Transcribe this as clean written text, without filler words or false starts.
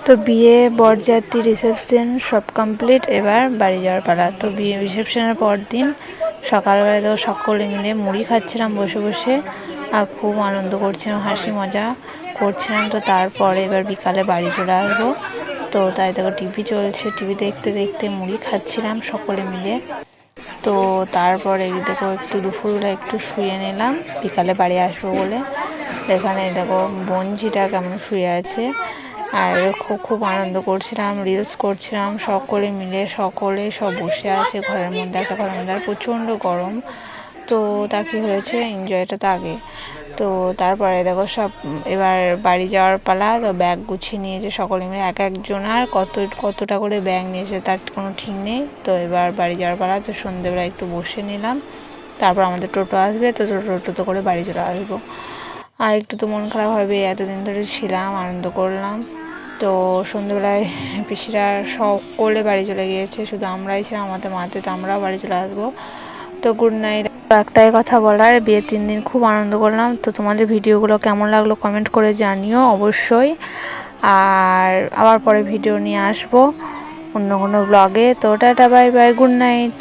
তো বিয়ে বরযাত্রী রিসেপশন সব কমপ্লিট, এবার বাড়ি যাওয়ার পালা। তো বিয়ে রিসেপশনের পর দিন সকালবেলা তো সকলে মিলে মুড়ি খাচ্ছিলাম বসে বসে, আর খুব আনন্দ করছিলাম, হাসি মজা করছিলাম। তো তারপরে এবার বিকালে বাড়ি চলে আসবো। তো তাই দেখো টিভি চলছে, টিভি দেখতে দেখতে মুড়ি খাচ্ছিলাম সকলে মিলে। তো তারপরে দেখো একটু দুপুরবেলা একটু শুয়ে নিলাম বিকালে বাড়ি আসবো বলে। এখানে দেখো বঞ্জিটা কেমন শুয়ে আছে, আর খুব খুব আনন্দ করছিলাম, রিলস করছিলাম সকলে মিলে। সকলে সব বসে আছে ঘরের মধ্যে, একটা ঘরের মধ্যে, আর প্রচণ্ড গরম। তো তা কী হয়েছে, এনজয়টা তো আগে। তো তারপরে দেখো সব এবার বাড়ি যাওয়ার পালা। তো ব্যাগ গুছিয়ে নিয়েছে সকলে মিলে, এক একজন আর কতটা করে ব্যাগ নিয়েছে তার কোনো ঠিক নেই। তো এবার বাড়ি যাওয়ার পালা। তো সন্ধ্যেবেলা একটু বসে নিলাম, তারপর আমাদের টোটো আসবে, তো টোটো করে বাড়ি চলে আসবো। আর একটু তো মন খারাপ হবে, এতদিন ধরে ছিলাম, আনন্দ করলাম। তো সন্ধ্যেবেলায় পিসিরা সকলে বাড়ি চলে গিয়েছে, শুধু আমরাই ছিলাম আমাদের মাতে। তো আমরাও বাড়ি চলে আসবো। তো গুড নাইট। একটাই কথা বলার, বিয়ে 3 দিন খুব আনন্দ করলাম। তো তোমাদের ভিডিওগুলো কেমন লাগলো কমেন্ট করে জানিও অবশ্যই। আর আবার পরে ভিডিও নিয়ে আসবো অন্য কোনো ব্লগে। তো tata, bye bye, good night.